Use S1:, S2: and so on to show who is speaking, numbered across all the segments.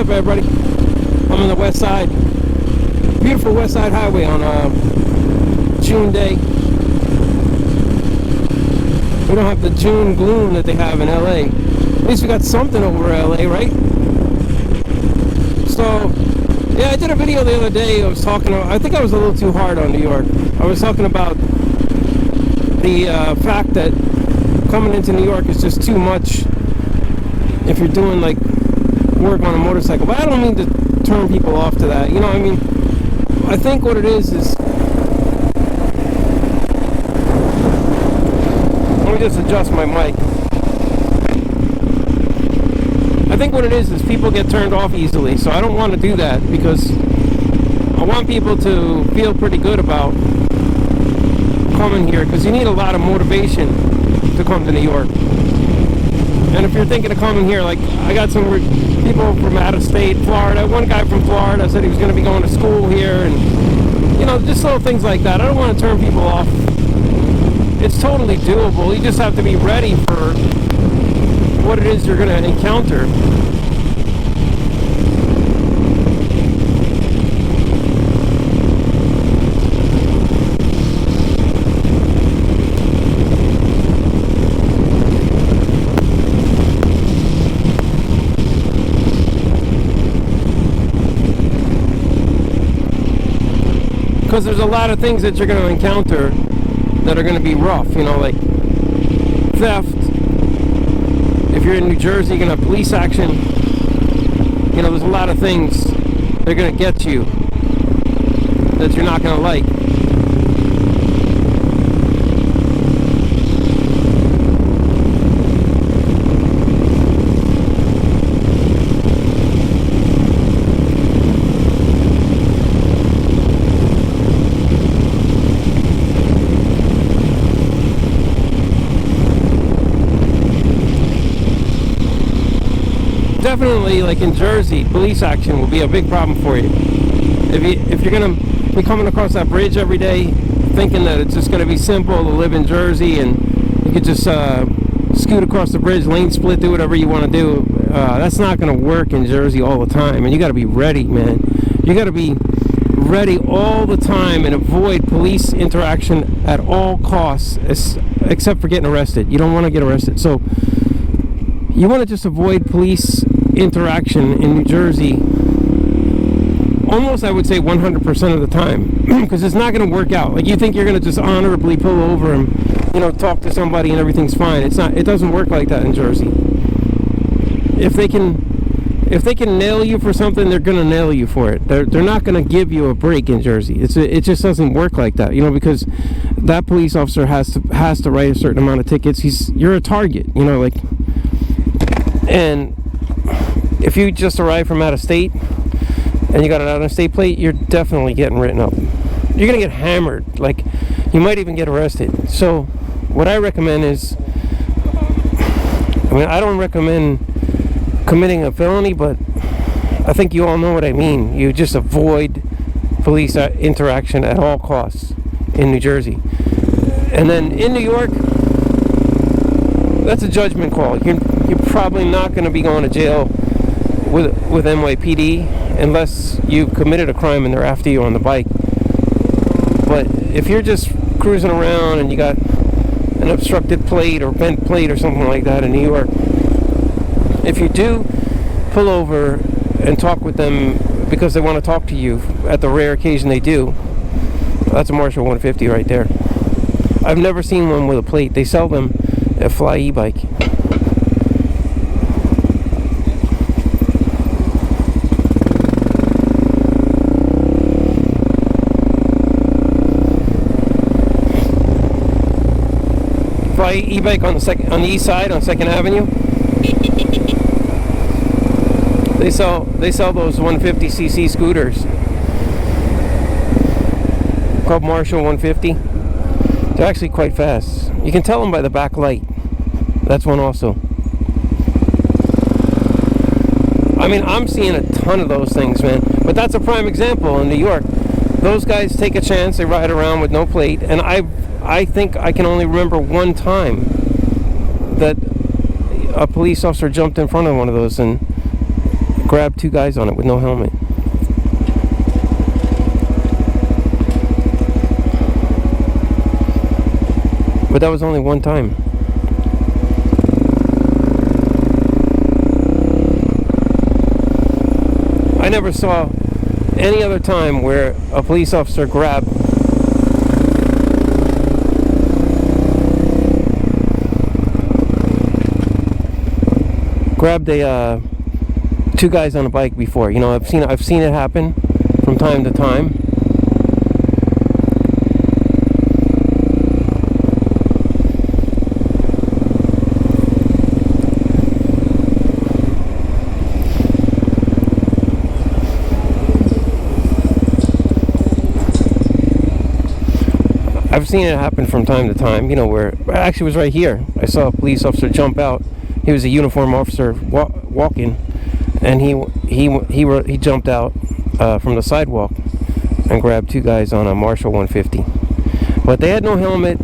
S1: up, everybody? I'm on the west side. Beautiful west side highway on June day. We don't have the June gloom that they have in LA. At least we got something over LA, right? So, yeah, I did a video the other day. I was talking, I think I was a little too hard on New York. I was talking about the fact that coming into New York is just too much if you're doing like work on a motorcycle. But I don't mean to turn people off to that. You know what I mean? I think what it is let me just adjust my mic. I think what it is people get turned off easily, so I don't want to do that, because I want people to feel pretty good about coming here, because you need a lot of motivation to come to New York. And if you're thinking of coming here, like I got some people from out of state, Florida. One guy from Florida said he was going to be going to school here, and you know, just little things like that. I don't want to turn people off. It's totally doable. You just have to be ready for what it is you're going to encounter. Because there's a lot of things that you're going to encounter that are going to be rough, you know, like theft. If you're in New Jersey, you're going to have police action. You know, there's a lot of things they're going to get you that you're not going to like. Definitely, like in Jersey, police action will be a big problem for you. If you're gonna be coming across that bridge every day, thinking that it's just gonna be simple to live in Jersey and you could just scoot across the bridge, lane split, do whatever you want to do, that's not gonna work in Jersey all the time. And you got to be ready, man. You got to be ready all the time and avoid police interaction at all costs, except for getting arrested. You don't want to get arrested, so you want to just avoid police interaction in New Jersey almost, I would say, 100% of the time, because it's not going to work out. Like, you think you're going to just honorably pull over and, you know, talk to somebody and everything's fine. It's not. It doesn't work like that in Jersey. If they can nail you for something, they're going to nail you for it. They're not going to give you a break in Jersey. It just doesn't work like that, you know, because that police officer has to write a certain amount of tickets. You're a target, you know, like. And if you just arrive from out of state and you got an out of state plate, you're definitely getting written up. You're gonna get hammered. Like, you might even get arrested. So what I recommend is, I mean, I don't recommend committing a felony, but I think you all know what I mean. You just avoid police interaction at all costs in New Jersey. And then in New York, that's a judgment call. You're probably not going to be going to jail with NYPD unless you committed a crime and they're after you on the bike. But if you're just cruising around and you got an obstructed plate or bent plate or something like that in New York, if you do pull over and talk with them because they want to talk to you, at the rare occasion they do, that's a Marshal 150 right there. I've never seen one with a plate. They sell them at Fly e-bike. Fly e-bike on the east side on 2nd Avenue. They sell those 150cc scooters called Marshal 150. They're actually quite fast. You can tell them by the back light. That's one also. I mean, I'm seeing a ton of those things, man. But that's a prime example in New York. Those guys take a chance. They ride around with no plate. And I think I can only remember one time that a police officer jumped in front of one of those and grabbed 2 guys on it with no helmet. But that was only one time. I never saw any other time where a police officer grabbed a 2 guys on a bike before. You know, I've seen it happen from time to time. I've seen it happen from time to time, you know, where actually it was right here. I saw a police officer jump out. He was a uniformed officer walking, and he jumped out from the sidewalk and grabbed 2 guys on a Marshal 150. But they had no helmet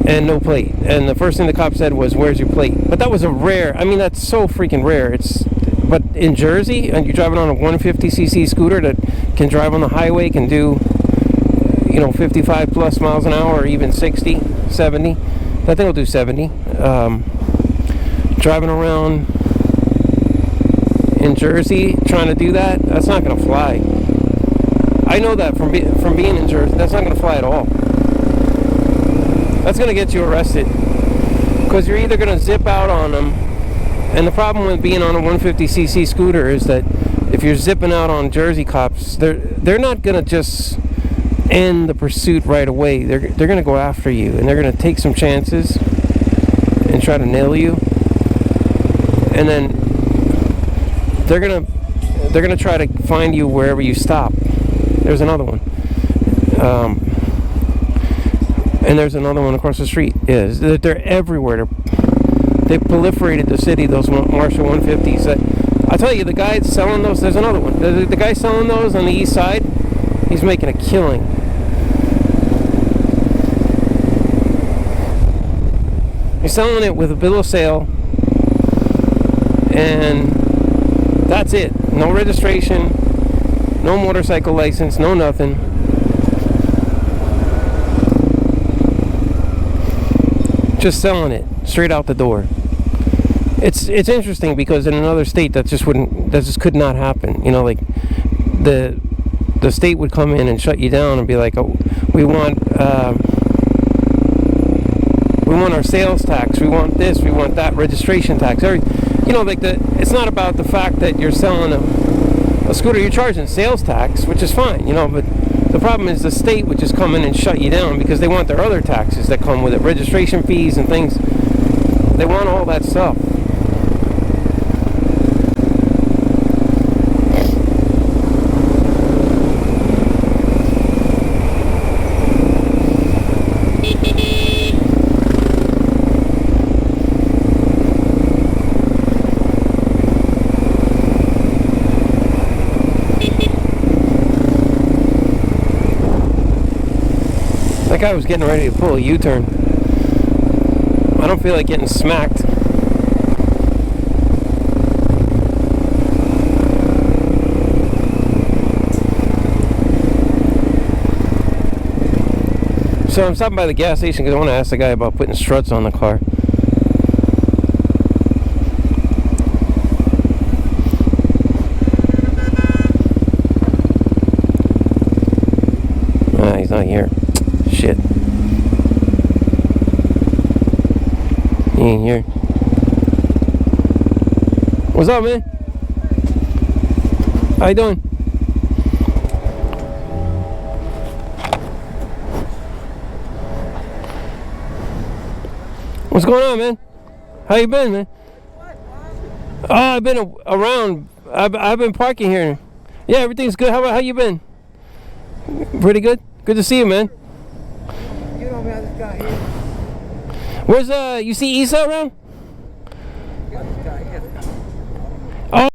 S1: and no plate. And the first thing the cop said was, "Where's your plate?" But that was a rare. I mean, that's so freaking rare. But in Jersey, and you're driving on a 150cc scooter that can drive on the highway, can do, you know, 55 plus miles an hour, or even 60, 70. That thing will do 70. Driving around in Jersey trying to do that, that's not going to fly. I know that from being in Jersey. That's not going to fly at all. That's going to get you arrested, because you're either going to zip out on them. And the problem with being on a 150cc scooter is that if you're zipping out on Jersey cops, they're not going to just end the pursuit right away. They're going to go after you, and they're going to take some chances and try to nail you, and then they're going to try to find you wherever you stop. There's another one, and there's another one across the street. Is they're everywhere. They proliferated the city, those Marshal 150s. I tell you, the guy selling those, there's another one. The guy selling those on the east side, he's making a killing. He's selling it with a bill of sale, and that's it. No registration, no motorcycle license, no nothing. Just selling it straight out the door. It's interesting, because in another state that just could not happen. You know, like the state would come in and shut you down and be like, "Oh, we want our sales tax, we want this, we want that, registration tax." You know, like it's not about the fact that you're selling a scooter. You're charging sales tax, which is fine, you know, but the problem is the state would just come in and shut you down, because they want their other taxes that come with it, registration fees and things. They want all that stuff. That guy was getting ready to pull a U-turn. I don't feel like getting smacked. So I'm stopping by the gas station because I want to ask the guy about putting struts on the car. He's not here. Shit. He ain't here. What's up, man? How you doing? What's going on, man? How you been, man? Oh, I've been around. I've been parking here. Yeah, everything's good. How you been? Pretty good. Good to see you, man.
S2: You know me, I just got here.
S1: Where's you see Isa around?